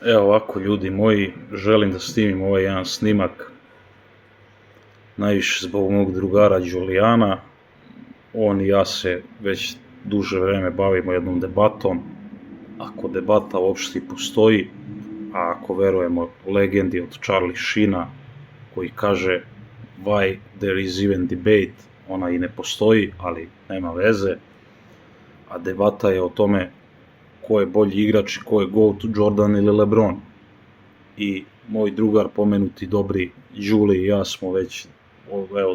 Evo ovako, ljudi moji, želim da snimim ovaj jedan snimak najviše zbog mog drugara Đulijana. On i ja se već duže vreme bavimo jednom debatom, ako debata uopšte postoji, a ako verujemo legendi od Charlie Sheena koji kaže why there is even debate, ona i ne postoji, ali nema veze, a debata je o tome ko je bolji igrač i ko je GOAT, Jordan ili LeBron. I moj drugar, pomenuti dobri Đuli i ja smo već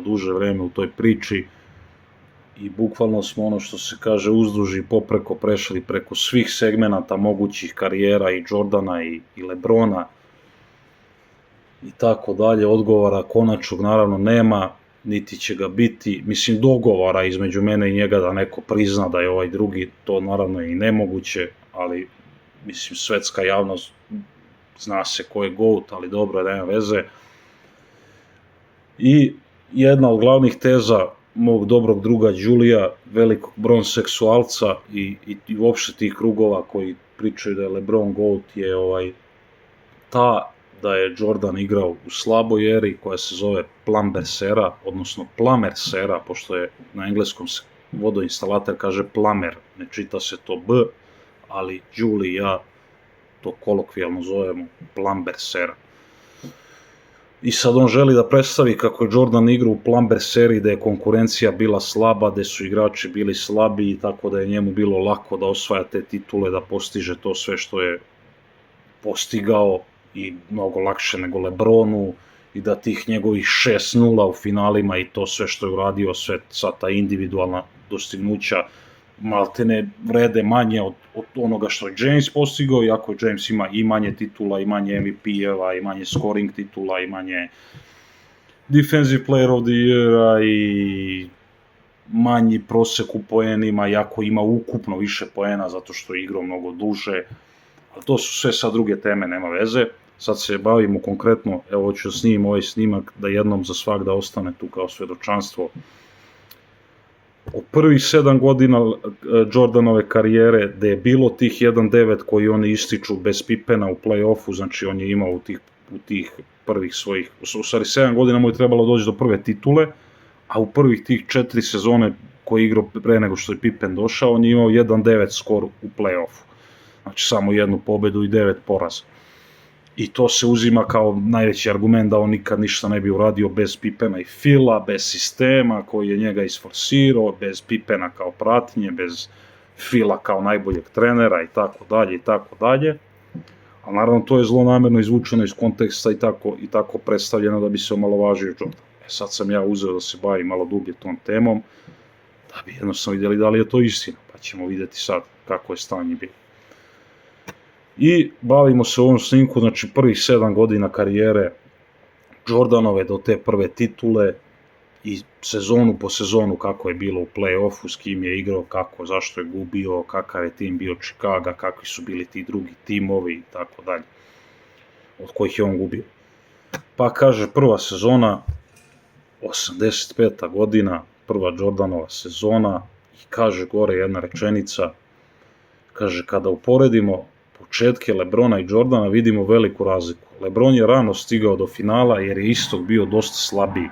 duže vreme u toj priči i bukvalno smo, ono što se kaže, uzduž i popreko prešli preko svih segmenata mogućih karijera i Jordana i LeBrona i tako dalje. Odgovora konačnog naravno nema, niti će ga biti. Mislim, dogovora između mene i njega da neko prizna da je ovaj drugi, to naravno je i nemoguće, ali mislim, svetska javnost zna se ko je GOAT, ali dobro, nema veze. I jedna od glavnih teza mog dobrog druga Đulija, velikog bronseksualca i uopšte tih krugova koji pričaju da je LeBron GOAT, je ta da je Jordan igrao u slaboj eri koja se zove Plumbers era, odnosno Plumbers era, pošto je na engleskom vodoinstalater kaže plumber, ne čita se to B, ali Đuli i ja to kolokvijalno zovemo Plumbers era. I sad on želi da predstavi kako je Jordan igrao u Plumbers eri, da je konkurencija bila slaba, da su igrači bili slabi i tako da je njemu bilo lako da osvaja te titule, da postiže to sve što je postigao i mnogo lakše nego LeBronu i da tih njegovih 6-0 u finalima i to sve što je uradio, sve sva ta individualna dostignuća maltene vrede manje od onoga što je James postigao, iako James ima i manje titula, i manje MVP-eva, i manje scoring titula, i manje Defensive Player of the Year-a i manji prosek u poenima, iako ima ukupno više poena zato što je igrao mnogo duže, ali to su sve sad druge teme, nema veze. Sad se bavimo konkretno, evo hoću da snimim ovaj snimak da jednom za svagda ostane tu kao svedočanstvo o prvih 7 godina Jordanove karijere, da je bilo tih 1-9 koji oni ističu bez Pippena u play-offu, znači on je imao u tih prvih svojih, u stvari 7 godina mu je trebalo doći do prve titule, a u prvih tih 4 sezone koje je igrao pre nego što je Pippen došao, on je imao 1-9 skor u play-offu, znači samo jednu pobedu i 9 poraza. I to se uzima kao najveći argument da on nikad ništa ne bi uradio bez Pippena i Phila, bez sistema koji je njega isforsirao, bez Pippena kao pratnje, bez Phila kao najboljeg trenera i tako dalje i tako dalje. Ali naravno to je zlonamerno izvučeno iz konteksta i tako predstavljeno da bi se omalovažio Jordan. Sad sam ja uzeo da se bavim malo dublje tom temom, da bi jednostavno vidjeli da li je to istina, pa ćemo vidjeti sad kako je stanje bilo. I bavimo se u ovom snimku, znači prvih 7 godina karijere Jordanove do te prve titule i sezonu po sezonu kako je bilo u play-offu, s kim je igrao, kako, zašto je gubio, kakav je tim bio Chicago, kakvi su bili ti drugi timovi i tako dalje, od kojih je on gubio. Pa kaže, prva sezona, 85. godina, prva Jordanova sezona, i kaže gore jedna rečenica, kaže, kada uporedimo početke LeBrona i Jordana vidimo veliku razliku. LeBron je rano stigao do finala jer je istok bio dosta slabiji.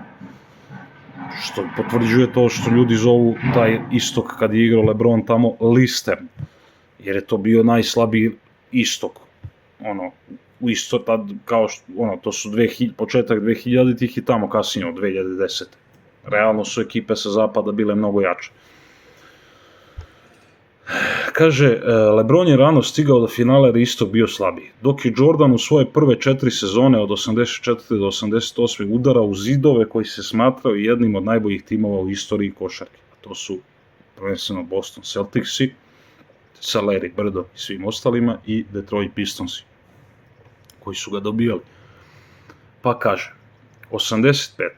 Što potvrđuje to što ljudi zovu taj istok kad je igrao LeBron tamo Listern. Jer je to bio najslabiji istok. U isto tad, kao što, to su početak 2000-ih i tamo kasnije od 2010. Realno su ekipe sa zapada bile mnogo jače. Kaže, LeBron je rano stigao do finala jer je istok bio slabiji, dok je Jordan u svoje prve 4 sezone od 84. do 88. udarao u zidove koji se smatrao jednim od najboljih timova u istoriji košarke. A to su prvenstveno Boston Celticsi, sa Larry Birdom i svim ostalima, i Detroit Pistonsi, koji su ga dobijali. Pa kaže, 85.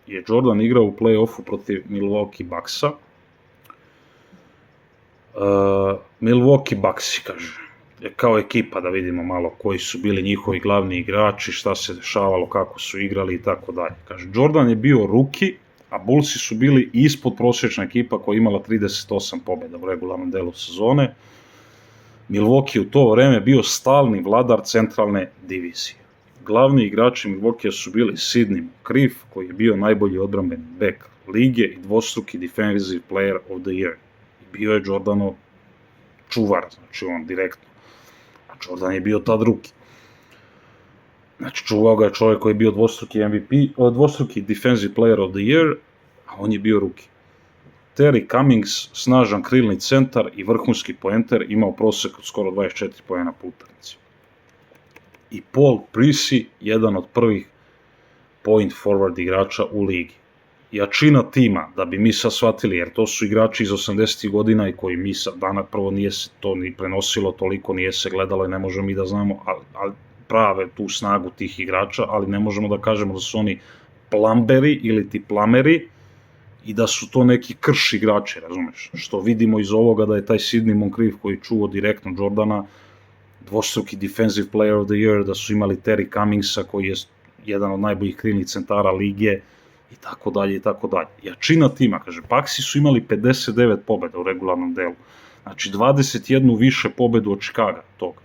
je Jordan igrao u play-offu protiv Milwaukee Bucksa. Milwaukee Bucksi, kaže, kao ekipa, da vidimo malo koji su bili njihovi glavni igrači, šta se dešavalo, kako su igrali i tako dalje. Kaže, Jordan je bio rookie, a Bullsi su bili ispod prosječna ekipa koja je imala 38 pobjeda u regularnom delu sezone. Milwaukee u to vreme bio stalni vladar centralne divizije. Glavni igrači Milwaukee su bili Sidney Moncrief, koji je bio najbolji odbrambeni bek lige i dvostruki Defensive Player of the Year. Bio je Jordanov čuvar, znači on direktno. A Jordan je bio tad ruki. Znači čuvao ga je čovjek koji je bio dvostruki MVP, dvostruki Defensive Player of the Year, a on je bio ruki. Terry Cummings, snažan krilni centar i vrhunski poenter, imao prosjek od skoro 24 poena po utakmici. I Paul Prissy, jedan od prvih point forward igrača u ligi. Jačina tima, da bi mi sad shvatili, jer to su igrači iz 80. godina i koji mi sad dana prvo nije se to ni prenosilo toliko, nije se gledalo i ne možemo mi da znamo, ali prave tu snagu tih igrača, ali ne možemo da kažemo da su oni plamberi ili ti plameri i da su to neki krš igrači, razumeš? Što vidimo iz ovoga da je taj Sidney Moncrief koji čuo direktno Jordana, dvostruki Defensive Player of the Year, da su imali Terry Cummingsa koji je jedan od najboljih krilnih centara lige i tako dalje i tako dalje. Jačina tima, kaže, Paxi su imali 59 pobjeda u regularnom delu, znači 21 više pobjedu od Chicaga toga.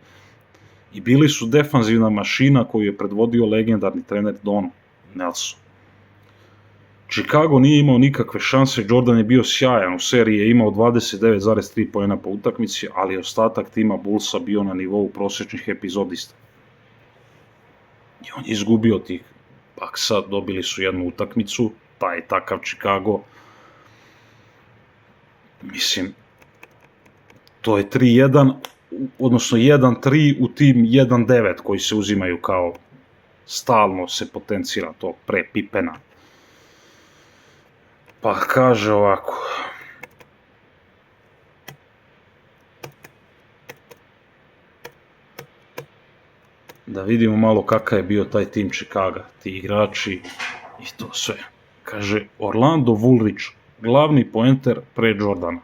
I bili su defanzivna mašina koju je predvodio legendarni trener Don Nelson. Chicago nije imao nikakve šanse, Jordan je bio sjajan, u seriji je imao 29,3 poena po utakmici, ali ostatak tima Bullsa bio na nivou prosječnih epizodista. I on je izgubio tih Bucksa, dobili su jednu utakmicu, taj takav Chicago. Mislim, to je 3-1, odnosno 1-3 u tim 1-9 koji se uzimaju kao stalno se potencira to pre Pippena. Pa kaže ovako. Da vidimo malo kakav je bio taj tim Chicaga, ti igrači i to sve. Kaže, Orlando Woolridge, glavni poenter pre Jordana.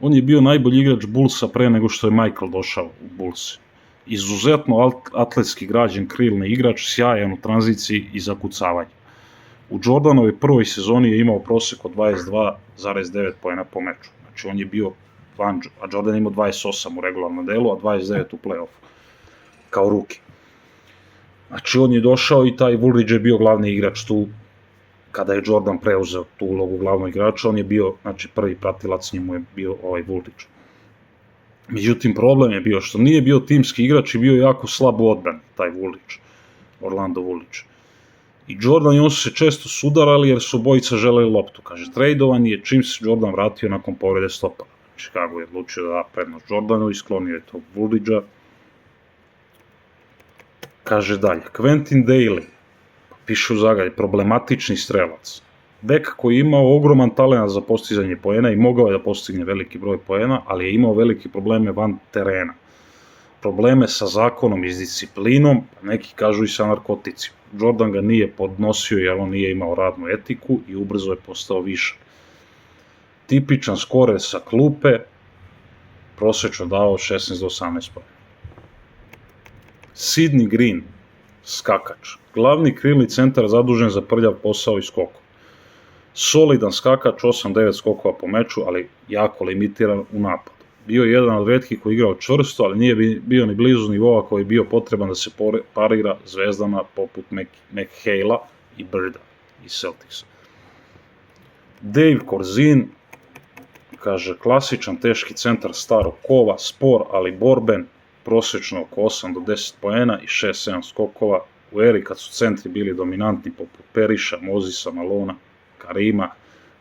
On je bio najbolji igrač Bullsa pre nego što je Michael došao u Bulls. Izuzetno atletski građen krilni igrač, sjajan u tranziciji i zakucavanju. U Jordanovoj prvoj sezoni je imao prosjek od 22,9 poena po meču. Znači on je bio a Jordan je imao 28 u regularnom delu, a 29 u play-offu, kao ruki. Znači on je došao i taj Woolridge je bio glavni igrač tu, kada je Jordan preuzeo tu ulogu glavnog igrača, on je bio, znači prvi pratilac njemu je bio ovaj Woolridge. Međutim, problem je bio što nije bio timski igrač i bio jako slab u odbrani, taj Woolridge, Orlando Woolridge. I Jordan i on su se često sudarali jer su obojica želeli loptu. Kaže, tradovan je čim se Jordan vratio nakon povrede stopa. Chicago je odlučio da da prednost Jordanu i sklonio je tog Woolridgea. Kaže dalje, Quentin Daly, piše u zagradi, problematični strelac. Bek koji je imao ogroman talent za postizanje poena i mogao je da postigne veliki broj poena, ali je imao velike probleme van terena. Probleme sa zakonom i s disciplinom, neki kažu i sa narkoticima. Jordan ga nije podnosio jer on nije imao radnu etiku i ubrzo je postao višak. Tipičan skorer sa klupe, prosečno dao 16 do 18 poena. Sidney Green, skakač, glavni krilni centar zadužen za prljav posao i skokov. Solidan skakač, 8-9 skokova po meču, ali jako limitiran u napadu. Bio je jedan od retkih koji je igrao čvrsto, ali nije bio ni blizu nivoa koji je bio potreban da se parira zvezdama poput McHale'a i Birda iz Celticsa. Dave Corzine, kaže, klasičan teški centar starog kova, spor, ali borben, prosječno oko 8 do 10 poena i 6-7 skokova, u eri kad su centri bili dominantni poput Periša, Mosisa, Malona, Karima.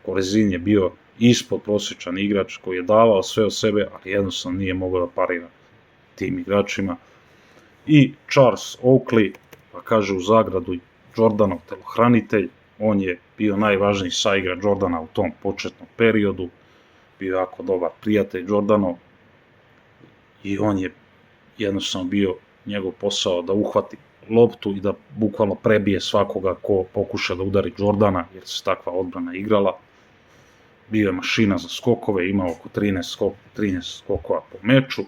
Corzine je bio ispod prosječan igrač koji je davao sve od sebe, ali jednostavno nije mogao da parira tim igračima. I Charles Oakley, pa kaže u zagradu, Jordanov telohranitelj, on je bio najvažniji saigrač Jordana u tom početnom periodu, bio jako dobar prijatelj Jordanov i on je jednostavno bio njegov posao da uhvati loptu i da bukvalno prebije svakoga ko pokuša da udari Jordana, jer se takva odbrana igrala. Bio je mašina za skokove, imao oko 13 skokova po meču.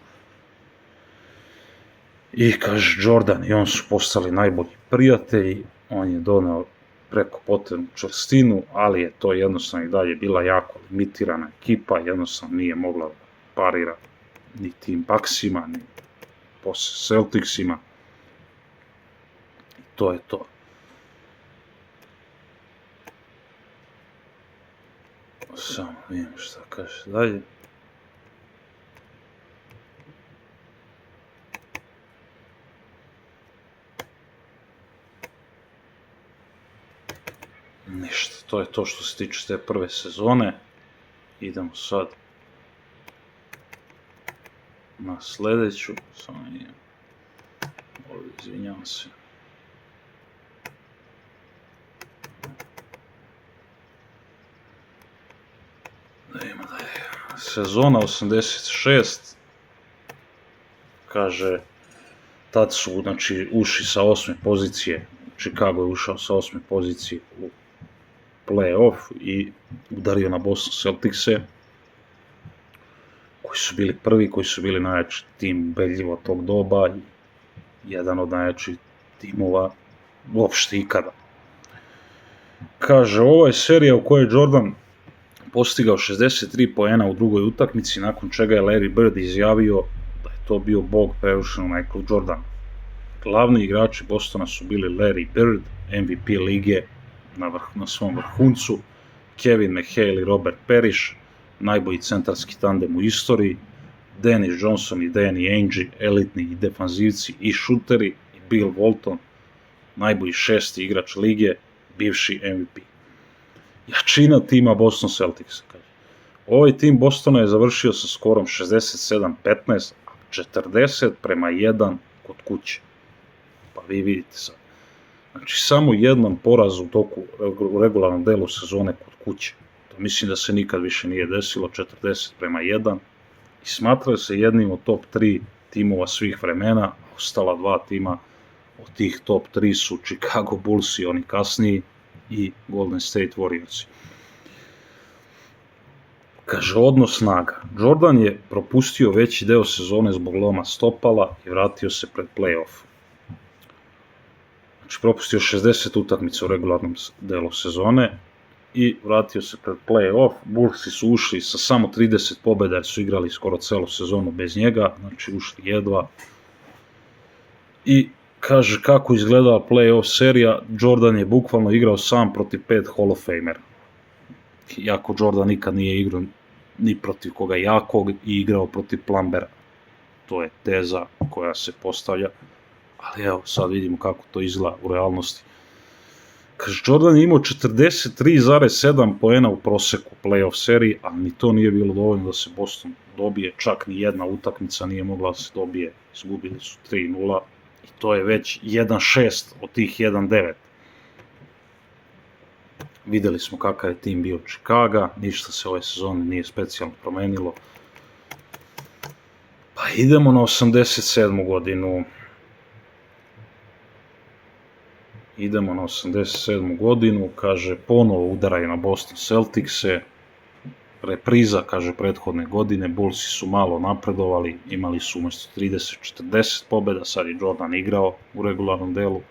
I kaže Jordan i on su postali najbolji prijatelji, on je doneo preko potrebnu čvrstinu, ali je to jednostavno i dalje bila jako limitirana ekipa, jednostavno nije mogla da parira ni tim Bucksima, ni posle Celticsima. I to je to. Samo vidim šta kaže dalje. Ništa, to je to što se tiče te prve sezone. Idemo sad na sledeću. Samo idem. Ovdje, izvinjavam se. Da ima da je sezona 86. Kaže, tad su, znači, ušli sa 8. pozicije. Chicago je ušao sa 8. pozicije u play-off i udario na Boston Celticse, koji su bili prvi, koji su bili najjači tim ubedljivo tog doba i jedan od najjačih timova uopšte ikada. Kaže, ovo je serija u kojoj je Jordan postigao 63 poena u drugoj utakmici, nakon čega je Larry Bird izjavio da je to bio bog prerušen u Michael Jordan. Glavni igrači Bostona su bili Larry Bird, MVP lige na svom vrhuncu, Kevin McHale i Robert Parrish, najbolji centarski tandem u istoriji, Dennis Johnson i Danny Ainge, elitni i defanzivci i šuteri, i Bill Walton, najbolji 6. igrač lige, bivši MVP. Jačina tima Boston Celticsa. Ovaj tim Bostona je završio sa skorom 67-15, 40-1 kod kuće. Pa vi vidite sad. Znači, samo jedan poraz u toku regularnom delu sezone kod kuće. To mislim da se nikad više nije desilo, 40-1. I smatraju se jednim od top 3 timova svih vremena. Ostala 2 tima od tih top 3 su Chicago Bulls i oni kasniji i Golden State Warriors. Kaže, odnos snaga. Jordan je propustio veći deo sezone zbog loma stopala i vratio se pred play-off. Znači, propustio 60 utakmica u regularnom delu sezone i vratio se pred play-off. Bullsi su ušli sa samo 30 pobjeda jer su igrali skoro celu sezonu bez njega, znači ušli jedva. I kaže, kako izgledala play-off serija, Jordan je bukvalno igrao sam protiv 5 Hall of Famera. Iako Jordan nikad nije igrao ni protiv koga jakog i igrao protiv Plumbera. To je teza koja se postavlja. Ali evo, sad vidimo kako to izgleda u realnosti. Kaže, Jordan je imao 43,7 poena u proseku play-off seriji, ali ni to nije bilo dovoljno da se Boston dobije. Čak ni jedna utakmica nije mogla da se dobije. Izgubili su 3-0 i to je već 1-6 od tih 1-9. Videli smo kakav je tim bio Chicago, ništa se ove sezone nije specijalno promenilo. Pa idemo na 87. godinu. Idemo na 87. godinu, kaže, ponovo udaraju na Boston Celticse, repriza, kaže, prethodne godine, Bullsi su malo napredovali, imali su umjesto 30-40 pobjeda, sad je Jordan igrao u regularnom delu,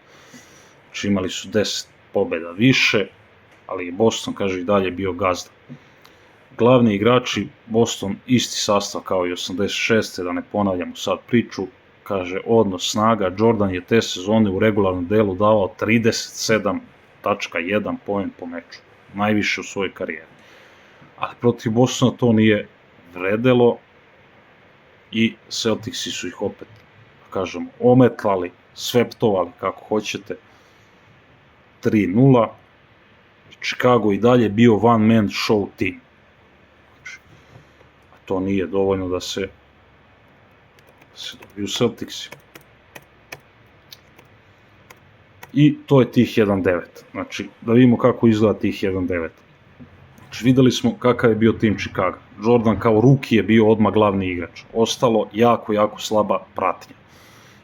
znači imali su 10 pobjeda više, ali je Boston, kaže, i dalje bio gazda. Glavni igrači Boston, isti sastav kao i 86. da ne ponavljamo sad priču, kaže, odnos snaga, Jordan je te sezone u regularnom delu davao 37,1 poen po meču, najviše u svojoj karijeri. Ali protiv Bostona to nije vredelo i Celticsi su ih opet, kažemo, ometlali, sveptovali, kako hoćete, 3-0. Chicago i dalje bio one man show team. Znači, a to nije dovoljno da se dobiju Celticsi. I to je tih 1-9. Znači, da vidimo kako izgleda tih 1-9. Znači, videli smo kakav je bio tim Chicago. Jordan kao rookie je bio odmah glavni igrač. Ostalo jako slaba pratnja.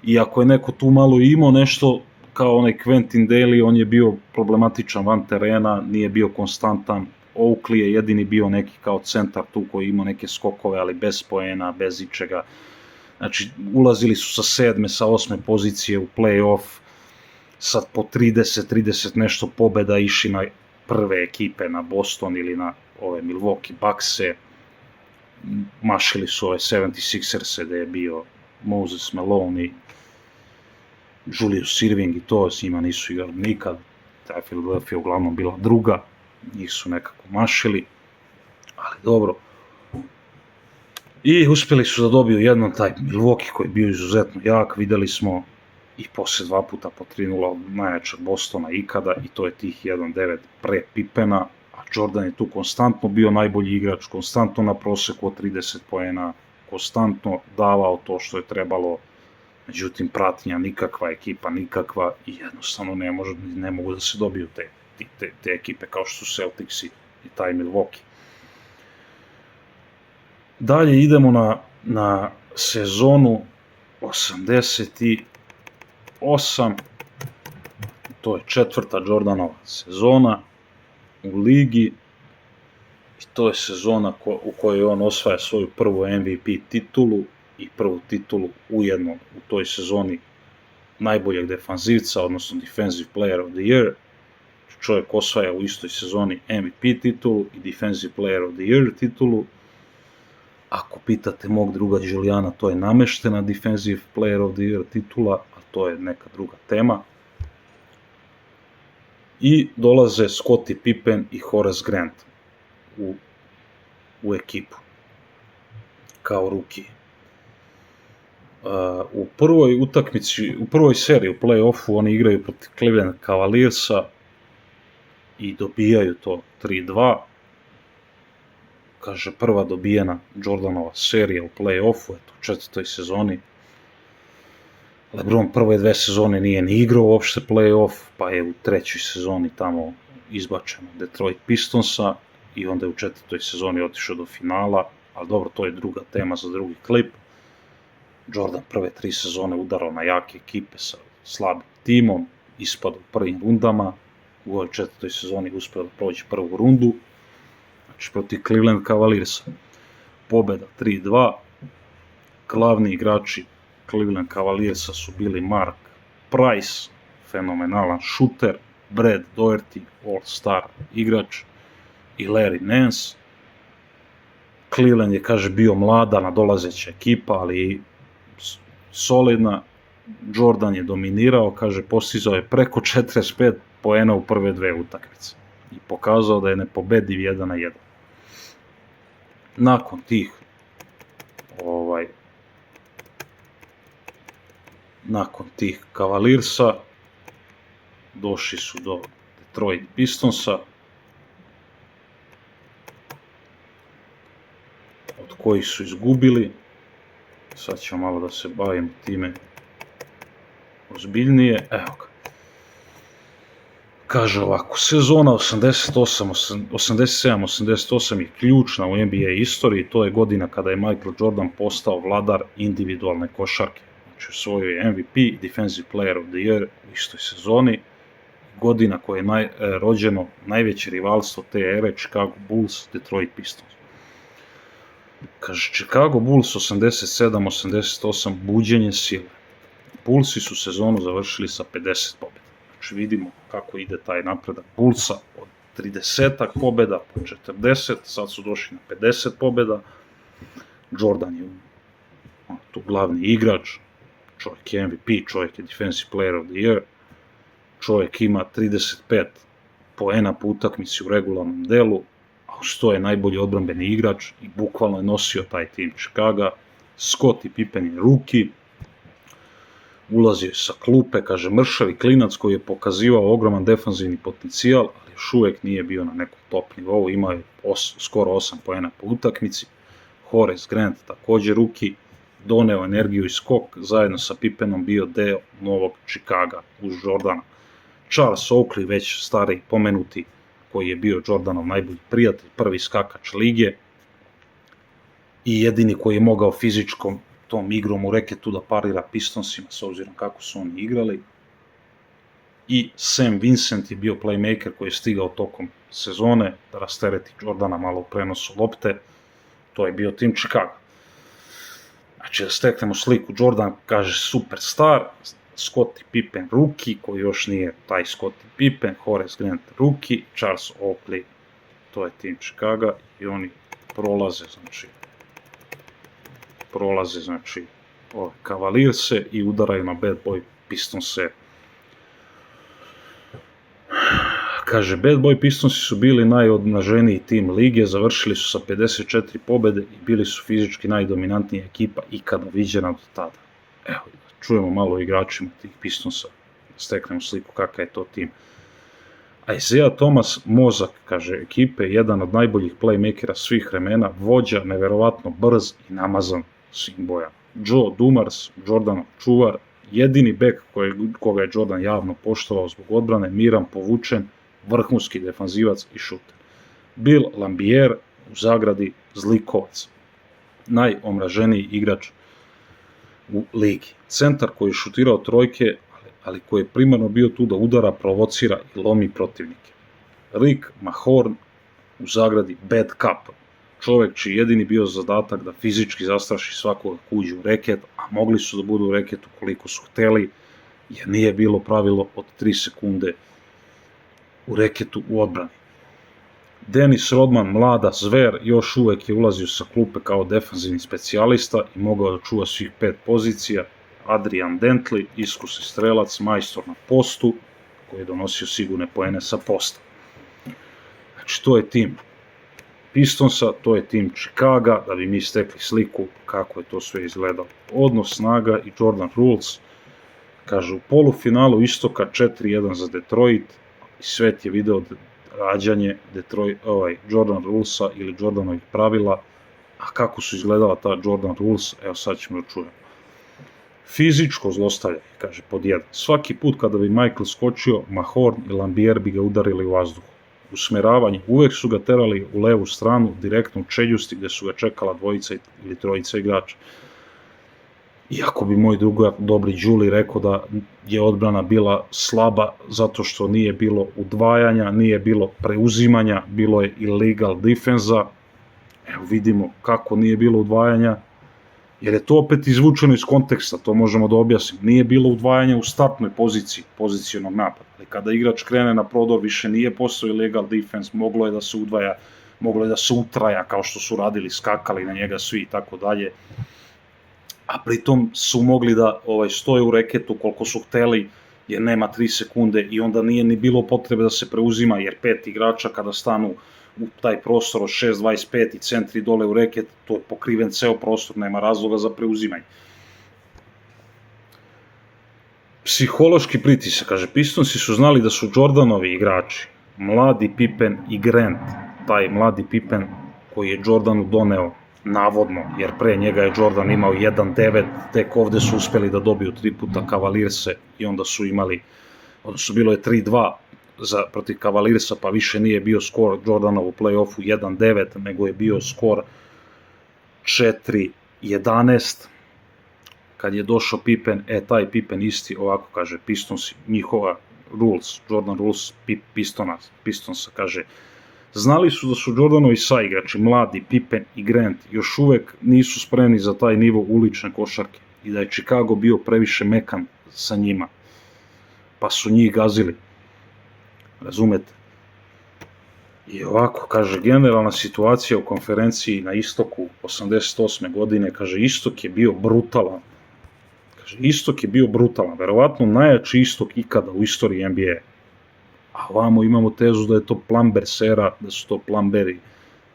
I ako je neko tu malo imao nešto, kao onaj Quentin Daly, on je bio problematičan van terena, nije bio konstantan. Oakley je jedini bio neki kao centar tu koji imao neke skokove, ali bez poena, bez ičega. Znači, ulazili su sa 7. sa 8. pozicije u play-off, sad po 30 nešto pobjeda išli na prve ekipe, na Boston ili na ove Milwaukee Buckse. mašili su ove 76ers gdje je bio Moses Malone i Julius Erving i to, s njima nisu igrali nikad. Ta je Philadelphia uglavnom bila druga, njih su nekako mašili, ali dobro. I uspjeli su da dobiju jednom taj Milwaukee koji je bio izuzetno jak, vidjeli smo i poslije 2 puta po 3-0 od najjačeg Bostona ikada, i to je tih 1-9 pre Pippena, a Jordan je tu konstantno bio najbolji igrač, konstantno na proseku od 30 poena, konstantno davao to što je trebalo, međutim pratnja nikakva, ekipa nikakva i jednostavno ne mogu da se dobiju te ekipe kao što su Celticsi i taj Milwaukee. Dalje idemo na sezonu 88, to je 4. Jordanova sezona u ligi i to je sezona u kojoj on osvaja svoju prvu MVP titulu i prvu titulu ujedno u toj sezoni najboljeg defanzivca, odnosno Defensive Player of the Year. Čovjek osvaja u istoj sezoni MVP titulu i Defensive Player of the Year titulu. Ako pitate mog druga Julijana, to je nameštena Defensive Player of the Year titula, a to je neka druga tema. I dolaze Scottie Pippen i Horace Grant u ekipu kao ruki. U prvoj utakmici, u prvoj seriji u play-offu oni igraju protiv Cleveland Cavaliersa i dobijaju to 3-2. Kaže, prva dobijena Jordanova serija u play-offu, eto, u 4. sezoni. LeBron prve 2 sezone nije ni igrao uopšte play-off, pa je u 3. sezoni tamo izbačen od Detroit Pistonsa i onda je u 4. sezoni otišao do finala, ali dobro, to je druga tema za drugi klip. Jordan prve 3 sezone udarao na jake ekipe sa slabim timom, ispada u prvim rundama, u ovoj 4. sezoni uspio da prođe prvu rundu, znači protiv Cleveland Cavaliersa. Pobjeda 3-2, glavni igrači Cleveland Cavaliersa su bili Mark Price, fenomenalan šuter, Brad Daugherty, all-star igrač, i Larry Nance. Cleveland je, kaže, bio mlada, nadolazeća ekipa, ali solidna. Jordan je dominirao, kaže, postizao je preko 45 poena u prve 2 utakmice i pokazao da je nepobediv 1-1. Nakon tih Cavaliersa došli su do Detroit Pistonsa, od kojih su izgubili. Sad ćemo malo da se bavimo time ozbiljnije. Evo ga. Kaže ovako, sezona 87-88 je ključna u NBA istoriji, to je godina kada je Michael Jordan postao vladar individualne košarke. Znači osvojio je MVP i Defensive Player of the Year u istoj sezoni, godina koja je rođeno najveće rivalstvo te ere, Chicago Bulls, Detroit Pistons. Kaže, Chicago Bulls 87-88, buđenje sile. Bullsi su sezonu završili sa 50 pobjeda. Znači vidimo kako ide taj napredak Bullsa od 30 pobjeda po 40, sad su došli na 50 pobjeda. Jordan je tu glavni igrač, čovjek je MVP, čovjek je Defensive Player of the Year, čovjek ima 35 poena po utakmici u regularnom delu, a uz to je najbolji odbrambeni igrač i bukvalno je nosio taj tim Chicaga. Scottie Pippen je rookie, ulazio je sa klupe, kaže, mršavi klinac koji je pokazivao ogroman defanzivni potencijal, ali još uvijek nije bio na nekom top nivou, imao je skoro 8 poena po utakmici. Horace Grant, također rookie, doneo energiju i skok, zajedno sa Pippenom bio deo novog Chicaga uz Jordana. Charles Oakley, već stariji pomenuti, koji je bio Jordanov najbolji prijatelj, prvi skakač lige i jedini koji je mogao fizičkom tom igrom u reketu da parira Pistonsima s obzirom kako su oni igrali. I Sam Vincent je bio playmaker koji je stigao tokom sezone da rastereti Jordana malo u prenosu lopte. To je bio tim Chicago. Znači da steknemo sliku, Jordan, kaže, superstar, Scottie Pippen rookie, koji još nije taj Scottie Pippen, Horace Grant rookie, Charles Oakley, to je tim Chicago i oni prolaze, znači prolaze, znači, Cavalierse i udaraju na Bad Boy Pistonse. Kaže, Bad Boy Pistonsi su bili najodnaženiji tim lige, završili su sa 54 pobjede i bili su fizički najdominantnija ekipa ikada viđena do tada. Evo, čujemo malo o igračima tih Pistonsa, steknemo sliku kakav je to tim. Isaiah Thomas, mozak, kaže, ekipe, jedan od najboljih playmakera svih vremena, vođa, neverovatno brz i namazan svim bojama. Joe Dumars, Jordanov čuvar, jedini bek koga je Jordan javno poštovao zbog odbrane, miran, povučen, vrhunski defanzivac i šuter. Bill Laimbeer, u zagradi, zlikovac, najomraženiji igrač u ligi. Centar koji je šutirao trojke, ali koji je primarno bio tu da udara, provocira i lomi protivnike. Rick Mahorn, u zagradi, Bad Cup, čovjek čiji jedini bio zadatak da fizički zastraši svakoga ko uđe u reket, a mogli su da budu u reketu koliko su hteli, jer nije bilo pravilo od 3 sekunde u reketu u odbrani. Dennis Rodman, mlada zver, još uvek je ulazio sa klupe kao defanzivni specijalista i mogao da čuva svih 5 pozicija. Adrian Dantley, iskusni strelac, majstor na postu, koji je donosio sigurne poene sa posta. Znači, to je tim Pistonsa, to je tim Chicaga, da bi mi stekli sliku kako je to sve izgledalo. Odnos snaga i Jordan Rules, kaže, u polufinalu istoka 4-1 za Detroit, i svet je video rađanje Jordan Rulesa ili Jordanovih pravila, a kako su izgledala ta Jordan Rules, evo sad ćemo da čujemo. Fizičko zlostavljanje, kaže, pod 1. Svaki put kada bi Michael skočio, Mahorn i Laimbeer bi ga udarili u vazduhu. Usmeravanje, uvek su ga terali u levu stranu, direktno u čeljusti gde su ga čekala dvojica ili trojica igrača. Iako bi moj drugar, dobri Đuli, rekao da je odbrana bila slaba zato što nije bilo udvajanja, nije bilo preuzimanja, bilo je illegal defensa. Evo vidimo kako nije bilo udvajanja, jer je to opet izvučeno iz konteksta, to možemo da objasnimo. Nije bilo udvajanja u startnoj poziciji, pozicionog napada, ali kada igrač krene na prodor, više nije postao illegal defense, moglo je da se udvaja, moglo je da se utraja, kao što su radili, skakali na njega svi i tako dalje. A pritom su mogli da stoje u reketu koliko su hteli, jer nema 3 sekunde i onda nije ni bilo potrebe da se preuzima, jer 5 igrača kada stanu u taj prostor od 6.25 i centri dole u reket, to je pokriven ceo prostor, nema razloga za preuzimanje. Psihološki pritisak, kaže, Pistonsi su znali da su Jordanovi igrači, mladi Pippen i Grant, taj mladi Pippen koji je Jordanu doneo, navodno, jer pre njega je Jordan imao 1-9, tek ovde su uspeli da dobiju 3 puta Cavalierse i onda su imali, odnosno bilo je 3-2 protiv Cavaliersa, pa više nije bio skor Jordanov u play-offu 1-9, nego je bio skor 4-11, kad je došao Pippen, taj Pippen isti, ovako kaže, Pistonsi, njihova Rules, Jordan Rules, Pistonsa, kaže, znali su da su Jordanovi saigrači, mladi Pippen i Grant, još uvek nisu spremni za taj nivo ulične košarke i da je Chicago bio previše mekan sa njima, pa su njih gazili. Razumete? I ovako, kaže, generalna situacija u konferenciji na istoku 88. godine, kaže, istok je bio brutalan. Kaže, istok je bio brutalan, verovatno najjači istok ikada u istoriji NBA. A ovamo imamo tezu da je to Plumbers era, da su to Plumberi,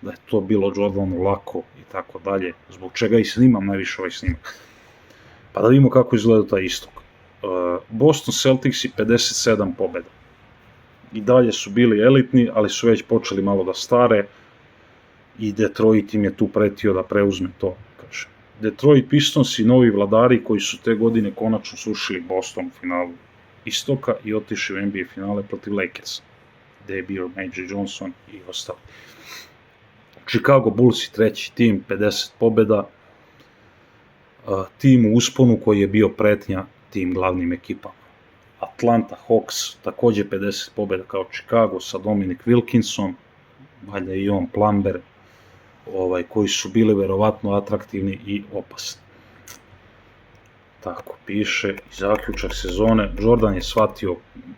da je to bilo Jordanu lako i tako dalje, zbog čega i snimam najviše ovaj snimak. Pa da vidimo kako izgleda taj istok. Boston Celticsi 57 pobjeda. I dalje su bili elitni, ali su već počeli malo da stare i Detroit im je tu pretio da preuzme to, kaže. Detroit Pistons i novi vladari koji su te godine konačno srušili Boston u finalu istoka i otišli u NBA finale protiv Lakersa, gde je bio Magic Johnson i ostali. Chicago Bulls i treći tim, 50 pobjeda, tim u usponu koji je bio pretnja tim glavnim ekipama. Atlanta Hawks, takođe 50 pobjeda kao Chicago sa Dominic Wilkinson, valjda i on Plumber, koji su bili verovatno atraktivni i opasni. Tako piše i zaključak sezone. Jordan je shvatio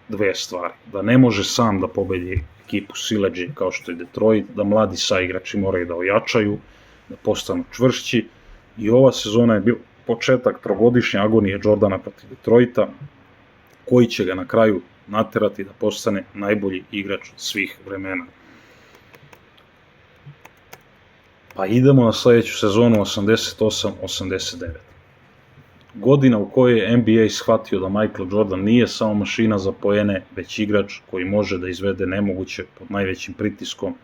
dve stvari, da ne može sam da pobedi ekipu sileđe kao što je Detroit, da mladi saigrači moraju da ojačaju, da postanu čvršći I ova sezona je bio početak trogodišnje agonije Jordana protiv Detroita, koji će ga na kraju naterati da postane najbolji igrač svih vremena. Pa idemo na sledeću sezonu 88-89. Godina u kojoj je NBA shvatio da Michael Jordan nije samo mašina za poene, već igrač koji može da izvede nemoguće pod najvećim pritiskom.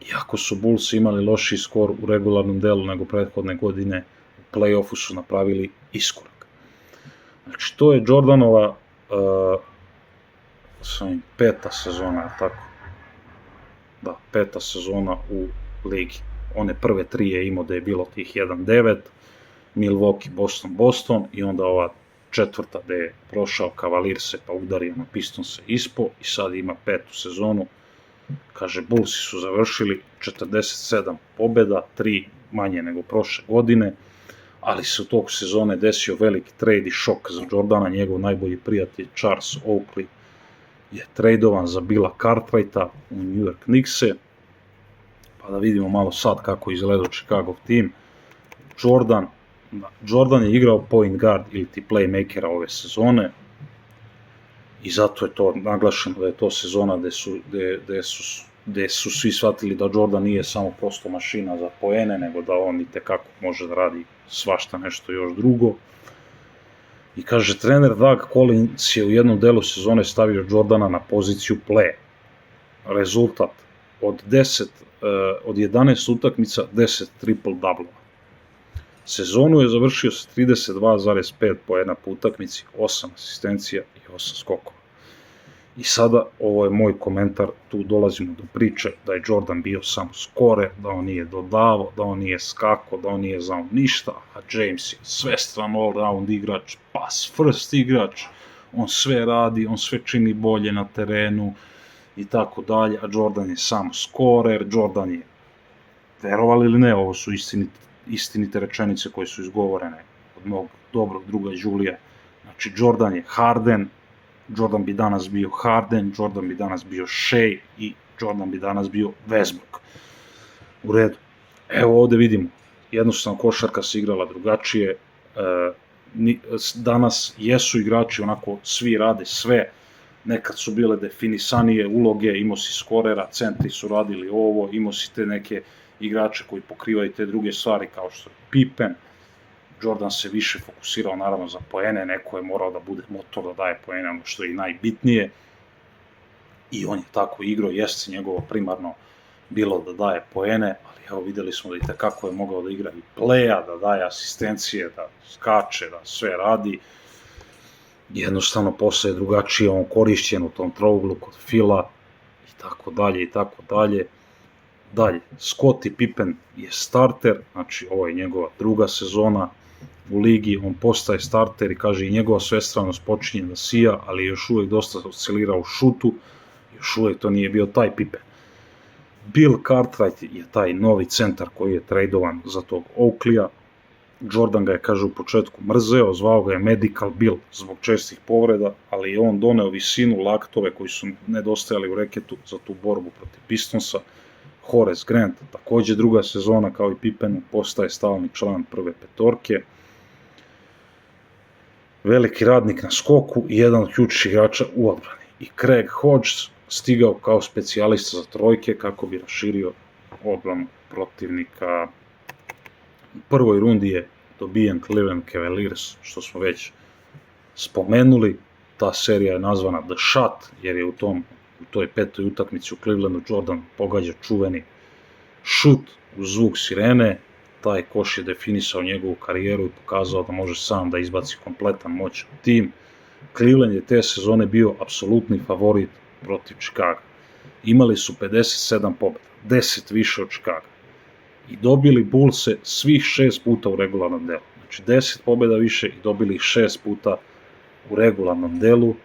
Iako su Bulls imali lošiji skor u regularnom delu nego prethodne godine, u play-offu su napravili iskorak. Znači, to je Jordanova peta sezona, tako? Da, peta sezona u ligi. One prve tri je imao da je bilo tih 1-9, Milwaukee, Boston i onda ova četvrta gde je prošao Cavalierse pa udario na Pistonse ispo i sad ima petu sezonu. Kaže, Bullsi su završili 47 pobjeda, 3 manje nego prošle godine, ali se u toku sezone desio veliki trade i šok za Jordana. Njegov najbolji prijatelj Charles Oakley je tradovan za Billa Cartwrighta u New York Knickse. Pa da vidimo malo sad kako izgleda Chicago tim. Jordan je igrao point guard ili ti playmakera ove sezone i zato je to naglašeno da je to sezona gde su svi shvatili da Jordan nije samo prosto mašina za poene, nego da on itekako može da radi svašta nešto još drugo. I kaže, trener Doug Collins je u jednom delu sezone stavio Jordana na poziciju play. Rezultat od 11 utakmica 10 triple-double. Sezonu je završio sa 32,5 poena po utakmici, 8 asistencija i 8 skokova. I sada, ovo je moj komentar, tu dolazimo do priče da je Jordan bio samo skore, da on nije dodavao, da on nije skakao, da on nije znao ništa, a James je svestran all-round igrač, pass first igrač, on sve radi, on sve čini bolje na terenu i tako dalje, a Jordan je samo skorer, Jordan je, verovali ili ne, ovo su istinite rečenice koje su izgovorene od mog dobrog druga Julija. Znači, Jordan je Harden, Jordan bi danas bio Harden, Jordan bi danas bio Shea i Jordan bi danas bio Westbrook. U redu. Evo ovde vidimo, jednostavno košarka se igrala drugačije, danas jesu igrači onako, svi rade sve, nekad su bile definisanije uloge, imao si skorera, centri su radili ovo, imao si te neke igrače koji pokrivaju te druge stvari kao što je Pippen. Jordan se više fokusirao naravno za poene, neko je morao da bude motor da daje poene, ono što je i najbitnije. I on je tako igrao, jeste njegovo primarno bilo da daje poene, ali evo videli smo da i tekako je mogao da igra i pleja, da daje asistencije, da skače, da sve radi. Jednostavno posle je drugačije on korišćen u tom trouglu kod Fila i tako dalje i tako dalje. Dalje, Scottie Pippen je starter, znači ovo je njegova druga sezona u ligi, on postaje starter i kaže i njegova svestranost počinje da sija, ali još uvek dosta oscilira u šutu, još uvek to nije bio taj Pippen. Bill Cartwright je taj novi centar koji je tradovan za tog Oakleya. Jordan ga je, kaže, u početku mrzeo, zvao ga je Medical Bill zbog čestih povreda, ali je on doneo visinu, laktove koji su nedostajali u reketu za tu borbu protiv Pistonsa. Horace Grant, takođe druga sezona kao i Pippen, postaje stalni član prve petorke. Veliki radnik na skoku i jedan od ključnih igrača u odbrani. I Craig Hodges stigao kao specijalista za trojke kako bi raširio odbranu protivnika. U prvoj rundi je dobijen Cleveland Cavaliers, što smo već spomenuli. Ta serija je nazvana The Shot, jer je u toj petoj utakmici u Clevelandu Jordan pogađa čuveni šut u zvuk sirene. Taj koš je definisao njegovu karijeru i pokazao da može sam da izbaci kompletan moćan tim. Cleveland je te sezone bio apsolutni favorit protiv Chicaga. Imali su 57 pobjeda, 10 više od Chicaga. I dobili Bullse svih 6 puta u regularnom delu. Znači 10 pobjeda više i dobili ih 6 puta u regularnom delu,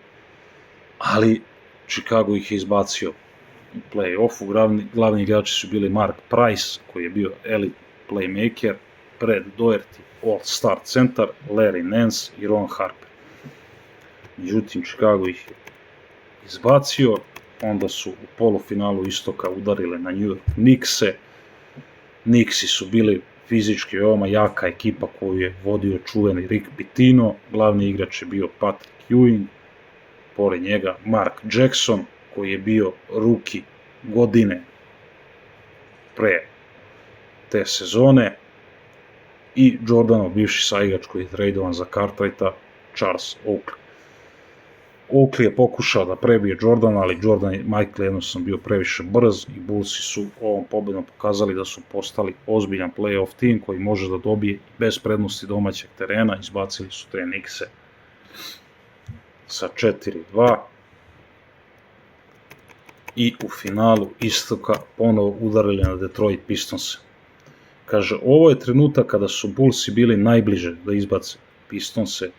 ali Chicago ih je izbacio u play-offu. Glavni igrači su bili Mark Price, koji je bio elite playmaker, Fred Doherty, all-star centar, Larry Nance i Ron Harper. Međutim, Chicago ih je izbacio, onda su u polufinalu istoka udarile na New York Knickse. Knicksi su bili fizički veoma jaka ekipa koju je vodio čuveni Rick Pitino, glavni igrač je bio Patrick Ewing, pored njega Mark Jackson, koji je bio rookie godine pre te sezone, i Jordanov bivši saigrač koji je tradovan za Cartwrighta, Charles Oakley. Oakley je pokušao da prebije Jordana, ali Jordan i Michael jednostavno bio previše brz i Bullsi su ovom pobedom pokazali da su postali ozbiljan playoff tim koji može da dobije bez prednosti domaćeg terena. Izbacili su te Knickse sa 4-2 i u finalu istoka ponovo udarili na Detroit Pistonse. Kaže, ovo je trenutak kada su Bullsi bili najbliže da izbace Pistonse.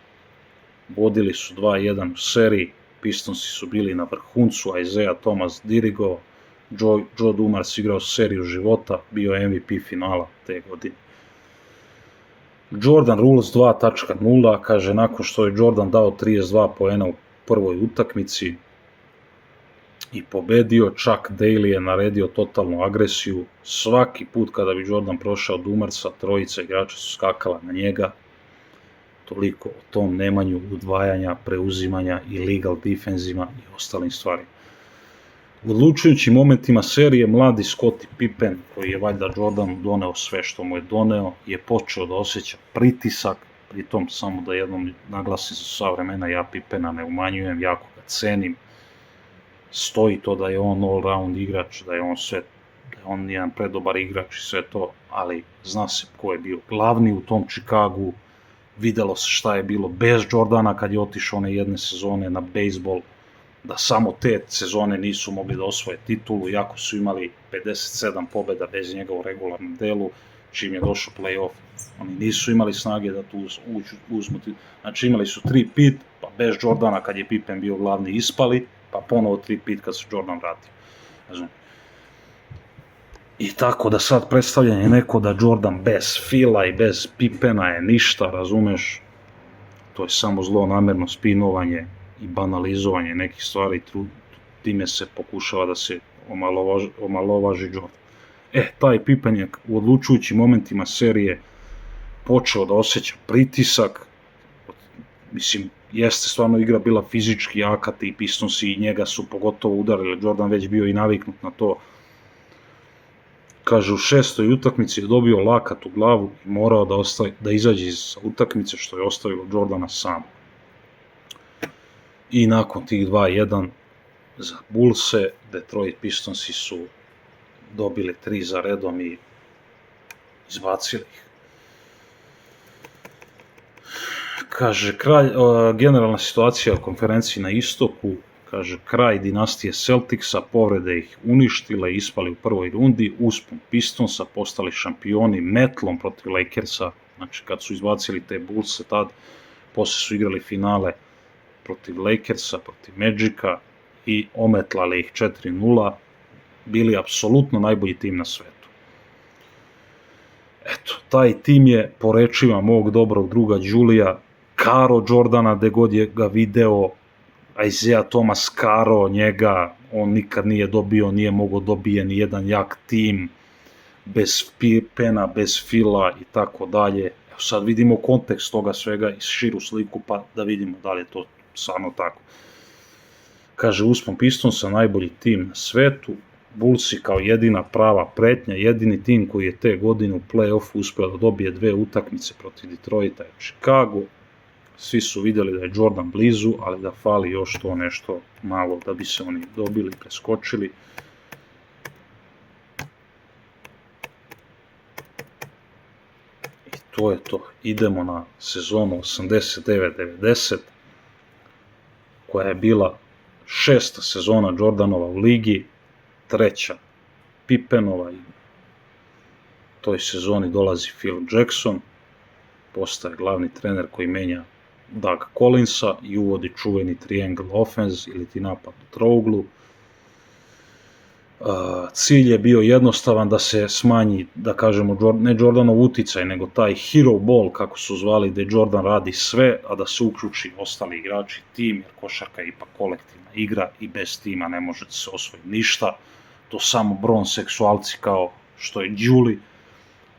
Vodili su 2-1 u seriji, Pistonsi su bili na vrhuncu, Isaiah Thomas dirigovao, Joe Dumars igrao seriju života, bio MVP finala te godine. Jordan Rules 2.0, kaže, nakon što je Jordan dao 32 poena u prvoj utakmici i pobedio, Chuck Daly je naredio totalnu agresiju. Svaki put kada bi Jordan prošao Dumarsa, trojica igrača su skakala na njega. Toliko o tom nemanju udvajanja, preuzimanja i legal defenzima i ostalim stvarima. U odlučujućim momentima serije mladi Scottie Pippen, koji je valjda Jordanu doneo sve što mu je doneo, je počeo da osjeća pritisak, pritom samo da jednom naglasim za sva vremena, ja Pippena ne umanjujem, jako ga cenim, stoji to da je on all-round igrač, da je on jedan predobar igrač i sve to, ali zna se ko je bio glavni u tom Chicagu, videlo se šta je bilo bez Jordana kad je otišao one jedne sezone na bejsbol, da samo te sezone nisu mogli da osvoje titulu, iako su imali 57 pobjeda bez njega u regularnom delu, čim je došao play-off, oni nisu imali snage da tu uzmu, znači imali su 3-pit, pa bez Jordana kad je Pippen bio glavni ispali, pa ponovo 3-pit kad se Jordan vratio. Znači, i tako da sad predstavljanje neko da Jordan bez Phila i bez Pippena je ništa, razumeš, to je samo zlonamerno spinovanje i banalizovanje nekih stvari, time se pokušava da se omalovaži Jordan. Taj Pippen je u odlučujućim momentima serije počeo da osjeća pritisak, mislim, jeste stvarno igra bila fizički jaka, ti Pistonsi i njega su pogotovo udarili, Jordan već bio i naviknut na to. Kaže, u 6. utakmici je dobio lakat u glavu i morao da izađe iz utakmice, što je ostavilo Jordana sam. I nakon tih 2-1 za Bullse, Detroit Pistonsi su dobili 3 za redom i izbacili ih. Kaže, generalna situacija u konferenciji na istoku, kaže, kraj dinastije Celticsa, povrede ih uništile, ispali u prvoj rundi, uspon Pistonsa, postali šampioni metlom protiv Lakersa, znači kad su izbacili te Bullse tad, posle su igrali finale protiv Lakersa, protiv Magica i ometlali ih 4-0, bili apsolutno najbolji tim na svetu. Eto, taj tim je, po rečima mog dobrog druga Đulija, Karo Jordana, gde god je ga video, Isaiah Thomas Karo njega, on nikad nije dobio, nije mogao dobije ni jedan jak tim, bez Pippena, bez Phila i tako dalje. Evo sad vidimo kontekst toga svega i širu sliku, pa da vidimo da li je to stvarno tako. Kaže, uspon Pistonsa, najbolji tim na svetu, Bullsi kao jedina prava pretnja, jedini tim koji je te godine u play-offu uspeo da dobije 2 utakmice protiv Detroita i Chicago. Svi su vidjeli da je Jordan blizu, ali da fali još to nešto malo da bi se oni dobili, preskočili. I to je to. Idemo na sezonu 89-90, koja je bila 6. sezona Jordanova u ligi, 3. Pippenova, i toj sezoni dolazi Phil Jackson, postaje glavni trener koji menja Doug Collinsa i uvodi čuveni triangle offense ili ti napad u trouglu. Cilj je bio jednostavan, da se smanji, da kažemo, ne Jordanov uticaj, nego taj hero ball, kako su zvali, gde Jordan radi sve, a da se uključi ostali igrači, tim, jer košarka je ipak kolektivna igra i bez tima ne može se osvojiti ništa. To samo bronseksualci kao što je Đuli,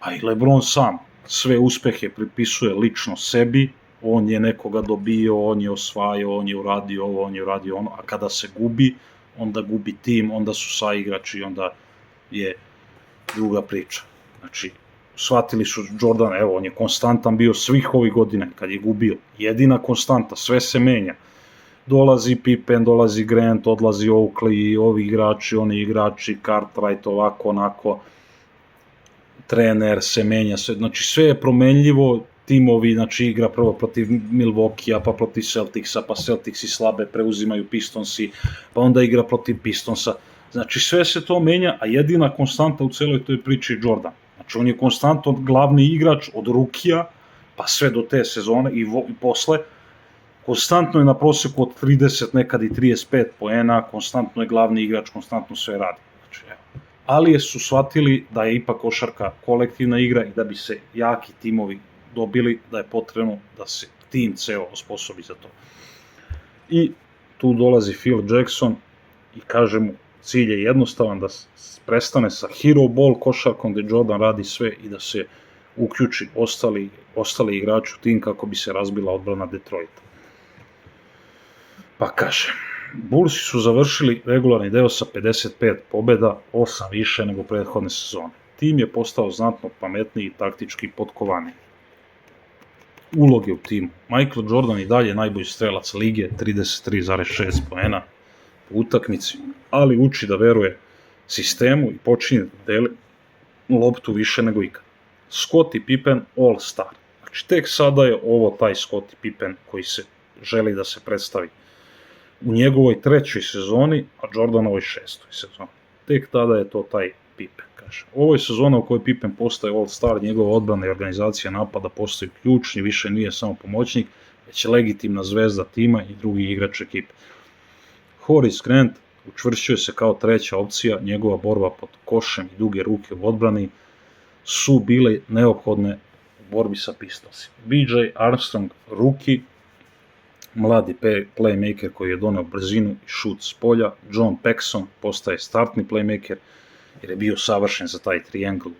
a i LeBron sam sve uspehe pripisuje lično sebi, on je nekoga dobio, on je osvajao, on je uradio ovo, on je uradio ono, a kada se gubi, onda gubi tim, onda su saigrači, onda je druga priča. Znači, shvatili su Jordan, evo, on je konstantan bio svih ovih godina, kad je gubio, jedina konstanta, sve se menja. Dolazi Pippen, dolazi Grant, odlazi Oakley, ovi igrači, oni igrači, Cartwright, ovako, onako, trener se menja, sve, znači sve je promenljivo, timovi, znači igra prvo protiv Milwaukee, pa protiv Celticsa, pa Celticsi slabe preuzimaju Pistonsi, pa onda igra protiv Pistonsa, znači sve se to menja, a jedina konstanta u celoj toj priči je Jordan. Znači on je konstantno glavni igrač od rukija, pa sve do te sezone i posle, konstantno je na proseku od 30, nekad i 35 poena, konstantno je glavni igrač, konstantno sve radi. Znači, evo. Ali su shvatili da je ipak košarka kolektivna igra i da bi se jaki timovi dobili, da je potrebno da se tim ceo osposobi za to. I tu dolazi Phil Jackson i kaže mu, cilj je jednostavan, da prestane sa hero ball košarkom gde Jordan radi sve i da se uključi ostali igrači u tim kako bi se razbila odbrana Detroita. Pa kaže, Bullsi su završili regularni deo sa 55 pobeda, 8 više nego prethodne sezone. Tim je postao znatno pametniji i taktički potkovaniji. Uloge u timu. Michael Jordan i dalje najbolji strelac lige, 33,6 poena po utakmici, ali uči da veruje sistemu i počinje da deli loptu više nego ikad. Scottie Pippen All-Star. Znači, tek sada je ovo taj Scottie Pippen koji se želi da se predstavi u njegovoj 3. sezoni, a Jordanovoj 6. sezoni. Tek tada je to taj Pippen, kaže. Ovo je sezona u kojoj Pippen postaje All-Star, njegova odbrana i organizacija napada postaju ključni, više nije samo pomoćnik, već je legitimna zvezda tima i drugi igrač ekipe. Horace Grant učvršćuje se kao 3. opcija, njegova borba pod košem i duge ruke u odbrani su bile neophodne u borbi sa Pistonsima. BJ Armstrong, rookie, mladi playmaker koji je doneo brzinu i šut s polja. John Paxson postaje startni playmaker jer je bio savršen za taj triangle